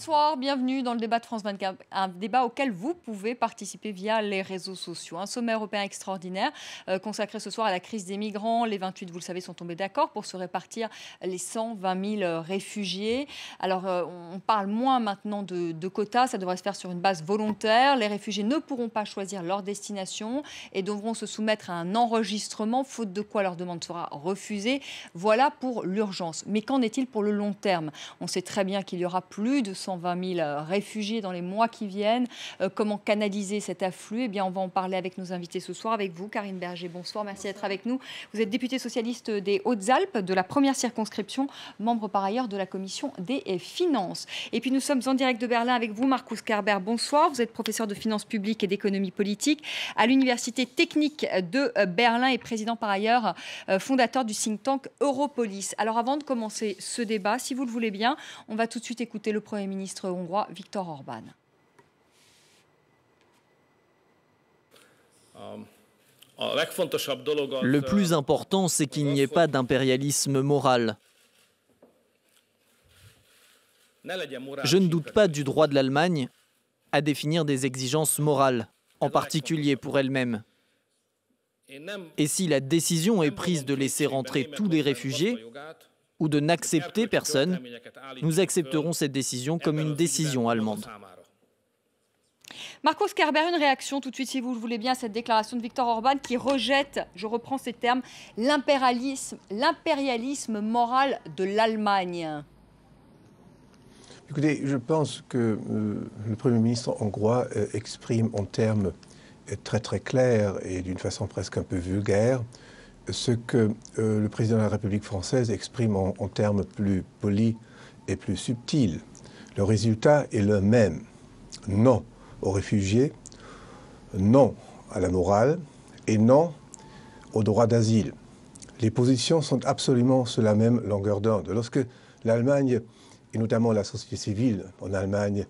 Bonsoir, bienvenue dans le débat de France 24, un débat auquel vous pouvez participer via les réseaux sociaux. Un sommet européen extraordinaire consacré ce soir à la crise des migrants. Les 28, vous le savez, sont tombés d'accord pour se répartir les 120 000 réfugiés. Alors, on parle moins maintenant de quotas, ça devrait se faire sur une base volontaire. Les réfugiés ne pourront pas choisir leur destination et devront se soumettre à un enregistrement, faute de quoi leur demande sera refusée. Voilà pour l'urgence. Mais qu'en est-il pour le long terme? On sait très bien qu'il y aura plus de 120 000 réfugiés dans les mois qui viennent. Comment canaliser cet afflux? Eh bien, on va en parler avec nos invités ce soir, avec vous, Karine Berger. Bonsoir, merci d'être avec nous. Vous êtes députée socialiste des Hautes-Alpes, de la première circonscription, membre par ailleurs de la commission des finances. Et puis, nous sommes en direct de Berlin avec vous, Marcus Kerber. Bonsoir, vous êtes professeur de finances publiques et d'économie politique à l'Université technique de Berlin et président par ailleurs, fondateur du think tank Europolis. Alors, avant de commencer ce débat, si vous le voulez bien, on va tout de suite écouter le Premier ministre hongrois, Viktor Orbán. Le plus important, c'est qu'il n'y ait pas d'impérialisme moral. Je ne doute pas du droit de l'Allemagne à définir des exigences morales, en particulier pour elle-même. Et si la décision est prise de laisser rentrer tous les réfugiés ou de n'accepter personne, nous accepterons cette décision comme une décision allemande. Marcus Kerber, une réaction tout de suite, si vous le voulez bien, à cette déclaration de Viktor Orbán qui rejette, je reprends ces termes, l'impérialisme moral de l'Allemagne. Écoutez, je pense que le Premier ministre hongrois exprime en termes très très clairs et d'une façon presque un peu vulgaire ce que le président de la République française exprime en termes plus polis et plus subtils. Le résultat est le même. Non aux réfugiés, non à la morale et non au droit d'asile. Les positions sont absolument sur la même longueur d'onde. Lorsque l'Allemagne, et notamment la société civile en Allemagne,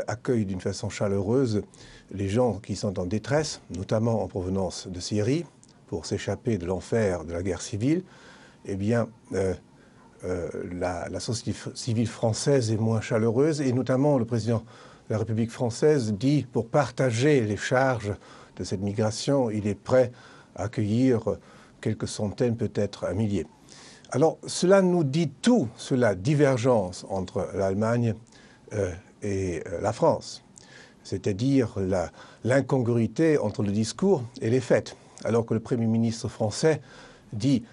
accueille d'une façon chaleureuse les gens qui sont en détresse, notamment en provenance de Syrie, pour s'échapper de l'enfer de la guerre civile, eh bien, la société civile française est moins chaleureuse, et notamment le président de la République française dit, pour partager les charges de cette migration, il est prêt à accueillir quelques centaines, peut-être un millier. Alors, cela nous dit tout sur la divergence entre l'Allemagne et la France, c'est-à-dire l'incongruité entre le discours et les faits. Alors que le Premier ministre français dit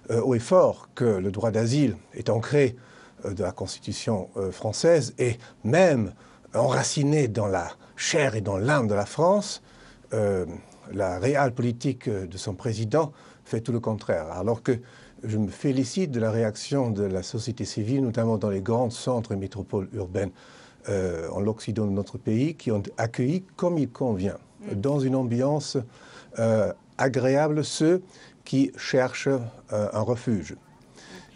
haut et fort que le droit d'asile est ancré de la Constitution française et même enraciné dans la chair et dans l'âme de la France, la réelle politique de son président fait tout le contraire. Alors que je me félicite de la réaction de la société civile, notamment dans les grands centres et métropoles urbaines en l'Occident de notre pays, qui ont accueilli comme il convient, dans une ambiance agréable, ceux qui cherchent un refuge.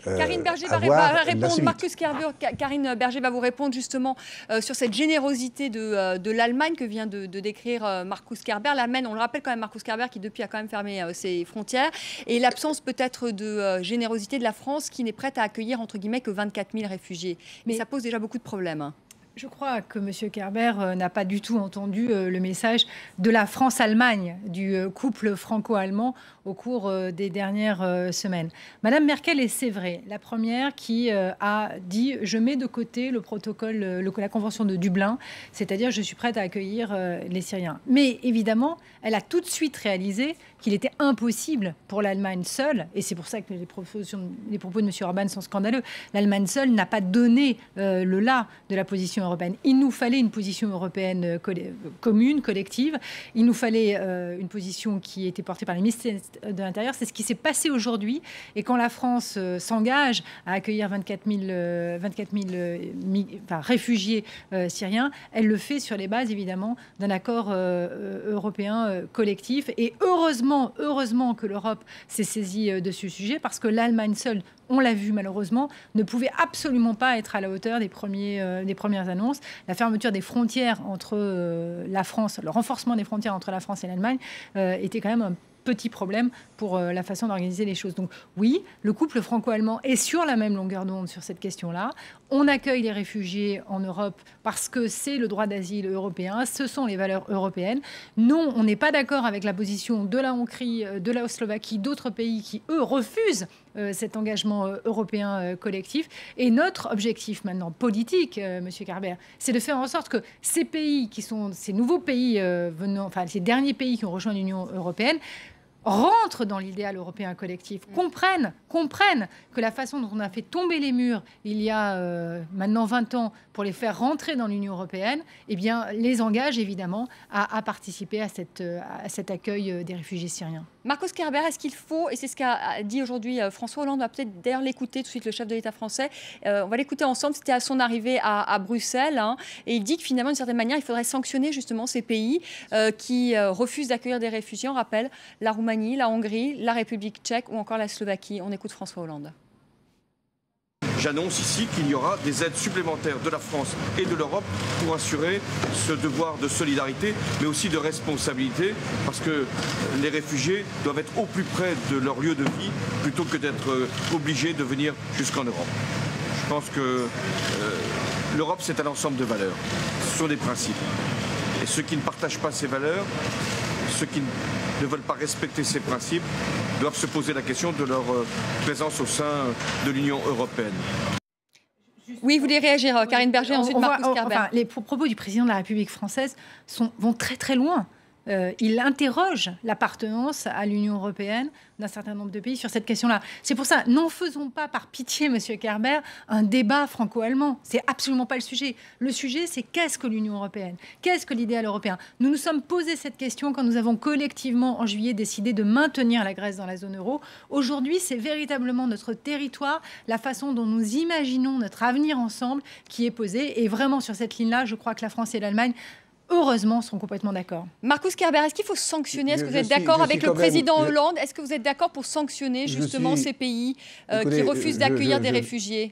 Karine Berger va répondre, Marcus Kerber, Karine Berger va vous répondre justement sur cette générosité de l'Allemagne que vient de décrire Marcus Kerber. L'Allemagne, on le rappelle quand même, Marcus Kerber qui depuis a quand même fermé ses frontières, et l'absence peut-être de générosité de la France qui n'est prête à accueillir entre guillemets que 24 000 réfugiés. Mais ça pose déjà beaucoup de problèmes. Je crois que M. Kerber n'a pas du tout entendu le message de la France-Allemagne, du couple franco-allemand au cours des dernières semaines. Madame Merkel est, c'est vrai, la première qui a dit « je mets de côté le protocole, la convention de Dublin, c'est-à-dire je suis prête à accueillir les Syriens ». Mais évidemment, elle a tout de suite réalisé qu'il était impossible pour l'Allemagne seule, et c'est pour ça que les propos de M. Orbán sont scandaleux, l'Allemagne seule n'a pas donné le la de la position européenne. Il nous fallait une position européenne commune, collective. Il nous fallait une position qui était portée par le ministère de l'Intérieur. C'est ce qui s'est passé aujourd'hui. Et quand la France s'engage à accueillir 24 000 réfugiés syriens, elle le fait sur les bases, évidemment, d'un accord européen collectif. Et heureusement que l'Europe s'est saisie de ce sujet, parce que l'Allemagne seule, on l'a vu malheureusement, ne pouvait absolument pas être à la hauteur des premières annonces. La fermeture des frontières entre la France, le renforcement des frontières entre la France et l'Allemagne était quand même petit problème pour la façon d'organiser les choses. Donc oui, le couple franco-allemand est sur la même longueur d'onde sur cette question-là. On accueille les réfugiés en Europe parce que c'est le droit d'asile européen, ce sont les valeurs européennes. Non, on n'est pas d'accord avec la position de la Hongrie, de la Slovaquie, d'autres pays qui, eux, refusent cet engagement européen collectif. Et notre objectif maintenant politique, Monsieur Carber, c'est de faire en sorte que ces pays qui sont ces nouveaux pays ces derniers pays qui ont rejoint l'Union européenne rentrent dans l'idéal européen collectif, comprennent que la façon dont on a fait tomber les murs il y a maintenant 20 ans pour les faire rentrer dans l'Union européenne, eh bien, les engage évidemment à participer à cet accueil des réfugiés syriens. Marcos Kerber, est-ce qu'il faut, et c'est ce qu'a dit aujourd'hui François Hollande, on va peut-être d'ailleurs l'écouter tout de suite, le chef de l'État français, on va l'écouter ensemble, c'était à son arrivée à Bruxelles, et il dit que finalement, d'une certaine manière, il faudrait sanctionner justement ces pays qui refusent d'accueillir des réfugiés. On rappelle la Roumanie, la Hongrie, la République tchèque ou encore la Slovaquie. On écoute François Hollande. J'annonce ici qu'il y aura des aides supplémentaires de la France et de l'Europe pour assurer ce devoir de solidarité, mais aussi de responsabilité, parce que les réfugiés doivent être au plus près de leur lieu de vie, plutôt que d'être obligés de venir jusqu'en Europe. Je pense que l'Europe, c'est un ensemble de valeurs, ce sont des principes. Et ceux qui ne partagent pas ces valeurs, ceux qui ne veulent pas respecter ces principes, doivent se poser la question de leur présence au sein de l'Union européenne. Oui, vous voulez réagir, Karine Berger, ensuite Marcos Kerber. Les propos du président de la République française vont très très loin. Il interroge l'appartenance à l'Union européenne d'un certain nombre de pays sur cette question-là. C'est pour ça, n'en faisons pas par pitié, Monsieur Kerber, un débat franco-allemand. C'est absolument pas le sujet. Le sujet, c'est qu'est-ce que l'Union européenne? Qu'est-ce que l'idéal européen? Nous nous sommes posé cette question quand nous avons collectivement, en juillet, décidé de maintenir la Grèce dans la zone euro. Aujourd'hui, c'est véritablement notre territoire, la façon dont nous imaginons notre avenir ensemble qui est posée. Et vraiment, sur cette ligne-là, je crois que la France et l'Allemagne heureusement, sont complètement d'accord. Marcos Kerber, est-ce qu'il faut sanctionner? Est-ce que vous êtes d'accord avec le président Hollande? Est-ce que vous êtes d'accord pour sanctionner justement ces pays qui refusent d'accueillir des réfugiés?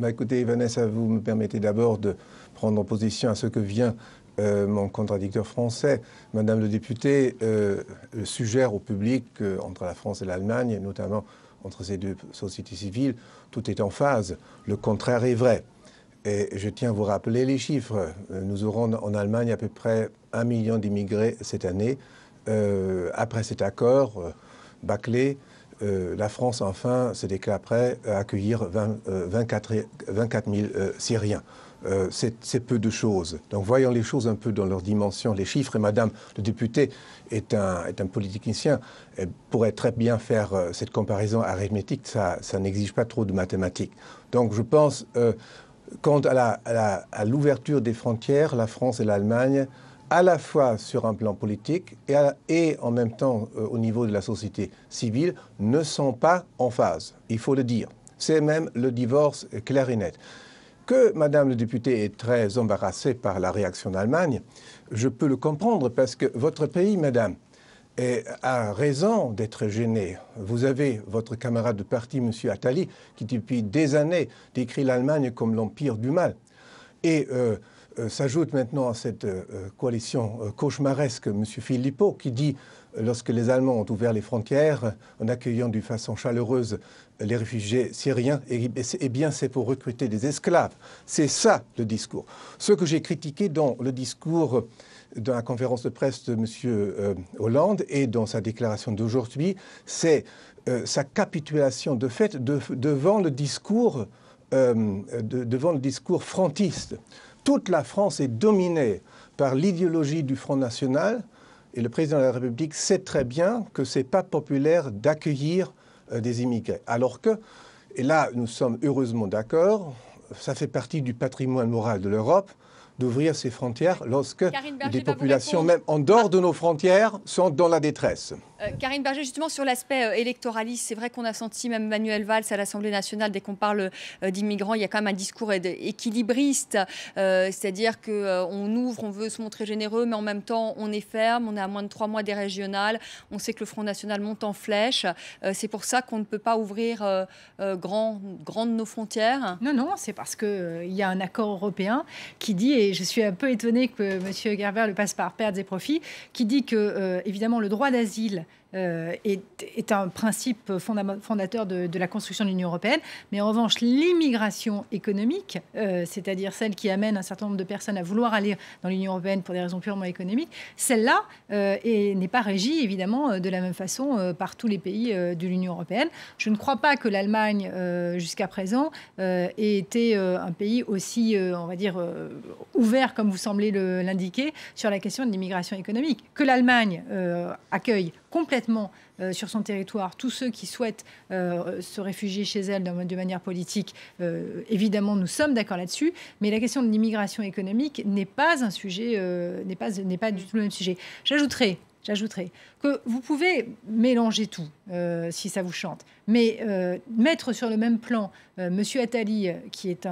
Écoutez, Vanessa, vous me permettez d'abord de prendre position à ce que vient mon contradicteur français. Madame le député suggère au public qu'entre la France et l'Allemagne, notamment entre ces deux sociétés civiles, tout est en phase. Le contraire est vrai. Et je tiens à vous rappeler les chiffres. Nous aurons en Allemagne à peu près 1 million d'immigrés cette année. Après cet accord bâclé, la France, enfin, se déclare prête à accueillir 24 000 Syriens. C'est peu de choses. Donc voyons les choses un peu dans leur dimension. Les chiffres, et Madame le député est un politicien, elle pourrait très bien faire cette comparaison arithmétique, ça n'exige pas trop de mathématiques. Donc je pense... quant à l'ouverture des frontières, la France et l'Allemagne, à la fois sur un plan politique et en même temps au niveau de la société civile, ne sont pas en phase. Il faut le dire. C'est même le divorce clair et net. Que Madame le député est très embarrassée par la réaction d'Allemagne, je peux le comprendre parce que votre pays, Madame, a raison d'être gêné. Vous avez votre camarade de parti, M. Attali, qui depuis des années décrit l'Allemagne comme l'empire du mal. Et s'ajoute maintenant à cette coalition cauchemaresque M. Philippot, qui dit, lorsque les Allemands ont ouvert les frontières, en accueillant d'une façon chaleureuse les réfugiés syriens, eh bien c'est pour recruter des esclaves. C'est ça le discours. Ce que j'ai critiqué dans le discours dans la conférence de presse de M. Hollande et dans sa déclaration d'aujourd'hui, c'est sa capitulation de fait devant le discours frontiste. Toute la France est dominée par l'idéologie du Front National et le président de la République sait très bien que ce n'est pas populaire d'accueillir des immigrés. Alors que, et là nous sommes heureusement d'accord, ça fait partie du patrimoine moral de l'Europe, d'ouvrir ses frontières lorsque des populations, même en dehors de nos frontières, sont dans la détresse. Karine Berger, justement sur l'aspect électoraliste, c'est vrai qu'on a senti même Manuel Valls à l'Assemblée nationale, dès qu'on parle d'immigrants, il y a quand même un discours équilibriste, c'est-à-dire qu'on ouvre, on veut se montrer généreux, mais en même temps on est ferme, on est à moins de 3 mois des régionales, on sait que le Front National monte en flèche, c'est pour ça qu'on ne peut pas ouvrir grandes nos frontières. Non, c'est parce qu'il y a un accord européen qui dit, et je suis un peu étonnée que M. Gerber le passe par pertes et profits, qui dit que, évidemment, le droit d'asile est un principe fondateur de la construction de l'Union européenne, mais en revanche, l'immigration économique, c'est-à-dire celle qui amène un certain nombre de personnes à vouloir aller dans l'Union européenne pour des raisons purement économiques, celle-là n'est pas régie, évidemment, de la même façon par tous les pays de l'Union européenne. Je ne crois pas que l'Allemagne, jusqu'à présent, ait été un pays aussi, on va dire, ouvert, comme vous semblez l'indiquer, sur la question de l'immigration économique. Que l'Allemagne accueille complètement sur son territoire tous ceux qui souhaitent se réfugier chez elle de manière politique, évidemment nous sommes d'accord là-dessus, mais la question de l'immigration économique n'est pas un sujet, n'est pas du tout le même sujet. J'ajouterai que vous pouvez mélanger tout si ça vous chante, mais mettre sur le même plan Monsieur Attali, qui est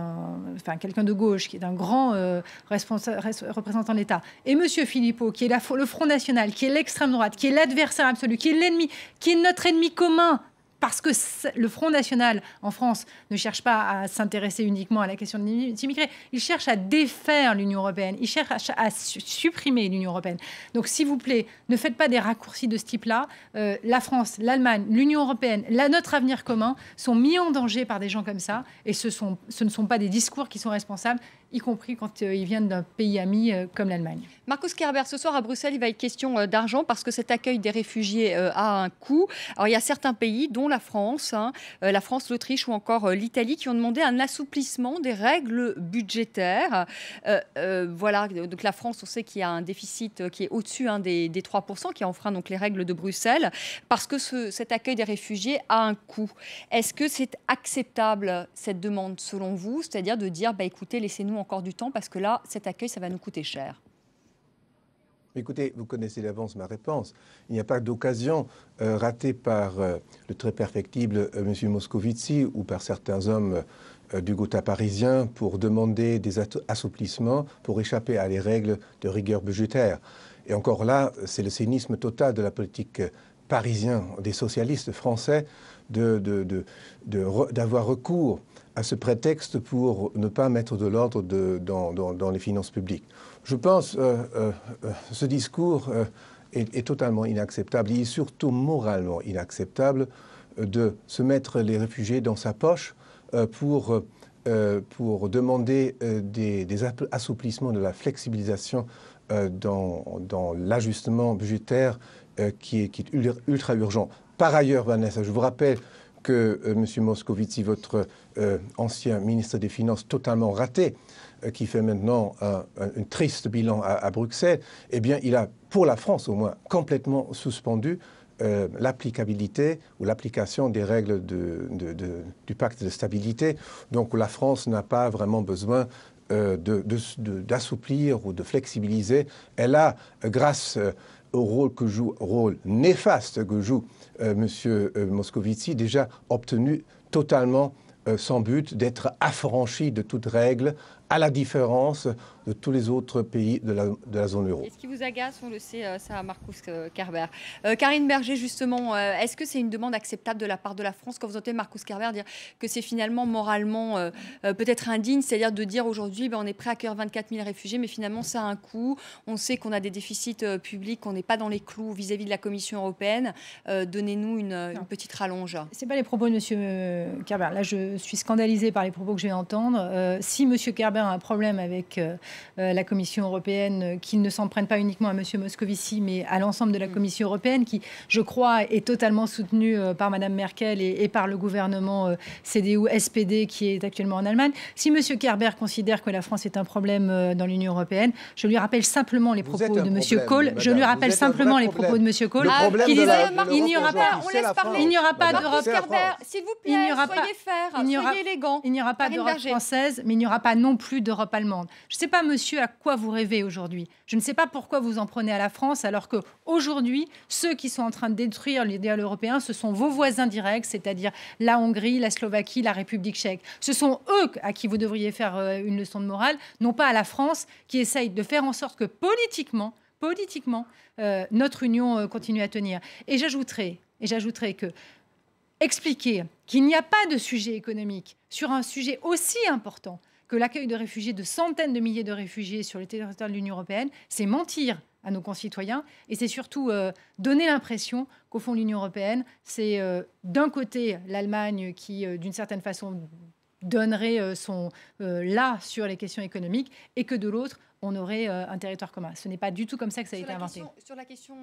quelqu'un de gauche, qui est un grand représentant de l'État, et Monsieur Philippot, qui est le Front National, qui est l'extrême droite, qui est l'adversaire absolu, qui est l'ennemi, qui est notre ennemi commun. Parce que le Front National, en France, ne cherche pas à s'intéresser uniquement à la question des immigrés. Il cherche à défaire l'Union européenne. Il cherche à supprimer l'Union européenne. Donc, s'il vous plaît, ne faites pas des raccourcis de ce type-là. La France, l'Allemagne, l'Union européenne, notre avenir commun sont mis en danger par des gens comme ça. Et ce ne sont pas des discours qui sont responsables, y compris quand ils viennent d'un pays ami comme l'Allemagne. Markus Kerber, ce soir à Bruxelles, il va être question d'argent parce que cet accueil des réfugiés a un coût. Alors, il y a certains pays, dont la France, l'Autriche ou encore l'Italie, qui ont demandé un assouplissement des règles budgétaires. Voilà, donc la France, on sait qu'il y a un déficit qui est au-dessus des 3%, qui enfreint donc les règles de Bruxelles, parce que cet accueil des réfugiés a un coût. Est-ce que c'est acceptable, cette demande, selon vous? C'est-à-dire de dire, écoutez, laissez-nous encore du temps, parce que là, cet accueil, ça va nous coûter cher. Écoutez, vous connaissez d'avance ma réponse. Il n'y a pas d'occasion ratée par le très perfectible M. Moscovici ou par certains hommes du Gotha parisien pour demander des assouplissements pour échapper à les règles de rigueur budgétaire. Et encore là, c'est le cynisme total de la politique parisienne des socialistes français d'avoir recours à ce prétexte pour ne pas mettre de l'ordre dans les finances publiques. Je pense ce discours est totalement inacceptable. Il est surtout moralement inacceptable de se mettre les réfugiés dans sa poche pour demander des assouplissements de la flexibilisation dans l'ajustement budgétaire qui est ultra urgent. Par ailleurs, Vanessa, je vous rappelle que M. Moscovici, votre ancien ministre des Finances totalement raté, qui fait maintenant un triste bilan à Bruxelles, eh bien, il a, pour la France au moins, complètement suspendu l'applicabilité ou l'application des règles du pacte de stabilité. Donc la France n'a pas vraiment besoin d'assouplir ou de flexibiliser. Elle a, grâce au rôle néfaste que joue M. Moscovici, déjà obtenu totalement son but d'être affranchi de toute règle, à la différence de tous les autres pays de la zone euro. Et ce qui vous agace, on le sait, ça, Markus Kerber. Karine Berger, justement, est-ce que c'est une demande acceptable de la part de la France quand vous entendez Markus Kerber dire que c'est finalement moralement peut-être indigne, c'est-à-dire de dire aujourd'hui on est prêt à accueillir 24 000 réfugiés, mais finalement ça a un coût, on sait qu'on a des déficits publics, qu'on n'est pas dans les clous vis-à-vis de la Commission européenne, donnez-nous une petite rallonge. Ce n'est pas les propos de M. Kerber. Là, je suis scandalisée par les propos que je vais entendre. Si M. Kerber a un problème avec la Commission européenne, qu'il ne s'en prenne pas uniquement à M. Moscovici, mais à l'ensemble de la Commission européenne, qui, je crois, est totalement soutenue par Mme Merkel et par le gouvernement CDU-SPD qui est actuellement en Allemagne. Si M. Kerber considère que la France est un problème dans l'Union européenne, je lui rappelle simplement les propos de M. Kohl. Je lui rappelle simplement les propos de M. Kohl, qui disait il n'y aura pas, on laisse parler, il n'y aura pas d'Europe. S'il vous plaît, soyez fair, soyez élégant. Il n'y aura pas d'Europe française, mais il n'y aura pas non plus plus d'Europe allemande. Je ne sais pas, monsieur, à quoi vous rêvez aujourd'hui. Je ne sais pas pourquoi vous en prenez à la France, alors qu'aujourd'hui, ceux qui sont en train de détruire l'idéal européen, ce sont vos voisins directs, c'est-à-dire la Hongrie, la Slovaquie, la République tchèque. Ce sont eux à qui vous devriez faire une leçon de morale, non pas à la France, qui essaye de faire en sorte que politiquement, notre union continue à tenir. Et j'ajouterai que expliquer qu'il n'y a pas de sujet économique sur un sujet aussi important que l'accueil de réfugiés, de centaines de milliers de réfugiés sur le territoire de l'Union européenne, c'est mentir à nos concitoyens et c'est surtout donner l'impression qu'au fond l'Union européenne, c'est d'un côté l'Allemagne qui, d'une certaine façon, donnerait son là sur les questions économiques et que de l'autre, on aurait un territoire commun. Ce n'est pas du tout comme ça que ça a été inventé. Sur la question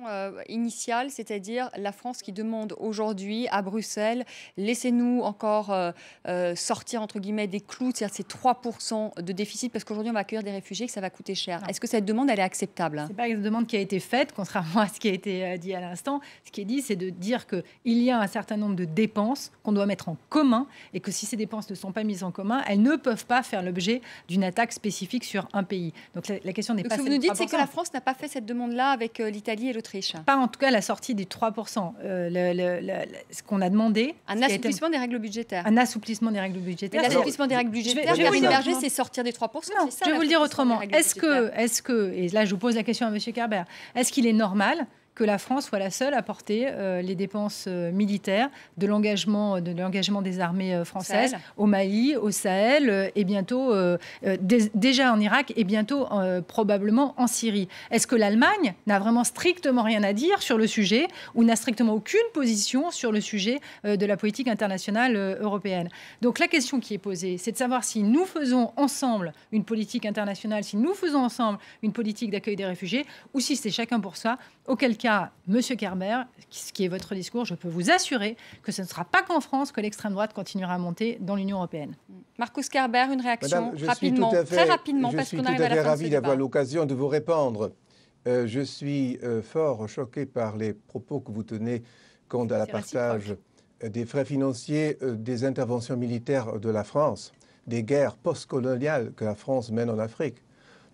initiale, c'est-à-dire la France qui demande aujourd'hui à Bruxelles, laissez-nous encore sortir entre guillemets des clous, c'est-à-dire ces 3% de déficit, parce qu'aujourd'hui on va accueillir des réfugiés, que ça va coûter cher. Est-ce que cette demande, elle est acceptable? Ce n'est pas une demande qui a été faite, contrairement à ce qui a été dit à l'instant. Ce qui est dit, c'est de dire qu'il y a un certain nombre de dépenses qu'on doit mettre en commun et que si ces dépenses ne sont pas mises en commun, elles ne peuvent pas faire l'objet d'une attaque spécifique sur un pays. Donc la question n'est pas... Ce que vous nous dites, c'est que la France n'a pas fait cette demande-là avec l'Italie et l'Autriche. Pas en tout cas la sortie des 3%. Ce qu'on a demandé... Un assouplissement des règles budgétaires. Un assouplissement des règles budgétaires. L'assouplissement des règles budgétaires, Karine Berger, c'est sortir des 3%. Non, je vais vous le dire autrement. Est-ce que, et là je vous pose la question à M. Kerber, est-ce qu'il est normal que la France soit la seule à porter les dépenses militaires de l'engagement des armées françaises au Mali, au Sahel et bientôt déjà en Irak et bientôt probablement en Syrie? Est-ce que l'Allemagne n'a vraiment strictement rien à dire sur le sujet ou n'a strictement aucune position sur le sujet de la politique internationale européenne? Donc la question qui est posée, c'est de savoir si nous faisons ensemble une politique internationale, si nous faisons ensemble une politique d'accueil des réfugiés ou si c'est chacun pour soi, auquel cas, Monsieur Kerber, ce qui est votre discours, je peux vous assurer que ce ne sera pas qu'en France que l'extrême droite continuera à monter dans l'Union européenne. Marcus Kerber, une réaction rapidement, très rapidement, parce qu'on arrive à la fin de ce débat. Je suis tout à fait ravi d'avoir l'occasion de vous répondre. Je suis fort choqué par les propos que vous tenez quant à la partage des frais financiers des interventions militaires de la France, des guerres postcoloniales que la France mène en Afrique.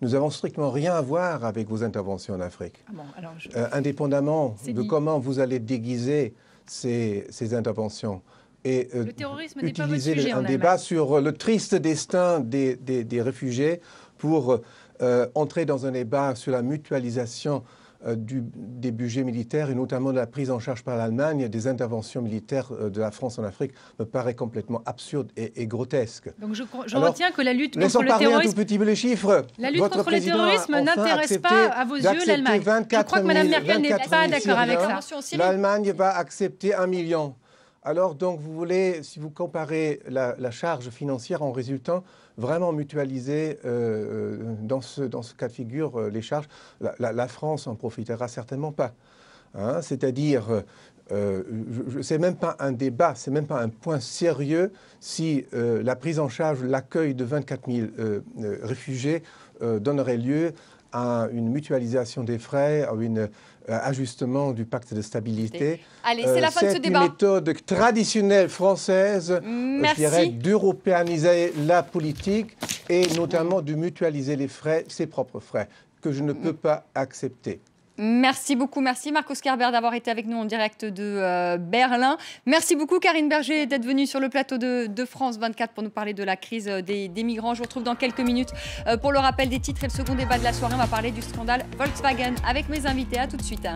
Nous n'avons strictement rien à voir avec vos interventions en Afrique. Indépendamment de comment vous allez déguiser ces interventions. Et le terrorisme n'est pas votre utiliser sujet un débat sur le triste destin des réfugiés pour entrer dans un débat sur la mutualisation des budgets militaires et notamment de la prise en charge par l'Allemagne des interventions militaires de la France en Afrique me paraît complètement absurde et grotesque. Donc je retiens que la lutte contre le terrorisme... un tout petit peu les chiffres. La lutte contre le terrorisme n'intéresse pas à vos yeux l'Allemagne. Je crois que Mme Merkel n'est pas d'accord avec ça. L'Allemagne va accepter 1 million. Alors donc vous voulez, si vous comparez la charge financière en résultant, vraiment mutualiser dans ce cas de figure les charges, la France en profitera certainement pas. Hein, c'est-à-dire, c'est même pas un débat, c'est même pas un point sérieux si la prise en charge, l'accueil de 24 000 réfugiés donnerait lieu à une mutualisation des frais, à un ajustement du pacte de stabilité. Allez, c'est la fin de ce débat. C'est une méthode traditionnelle française, je dirais, d'européaniser la politique et notamment de mutualiser les frais, ses propres frais, que je ne peux pas accepter. Merci beaucoup. Merci Marcus Kerber d'avoir été avec nous en direct de Berlin. Merci beaucoup Karine Berger d'être venue sur le plateau de France 24 pour nous parler de la crise des migrants. Je vous retrouve dans quelques minutes pour le rappel des titres et le second débat de la soirée. On va parler du scandale Volkswagen avec mes invités. À tout de suite.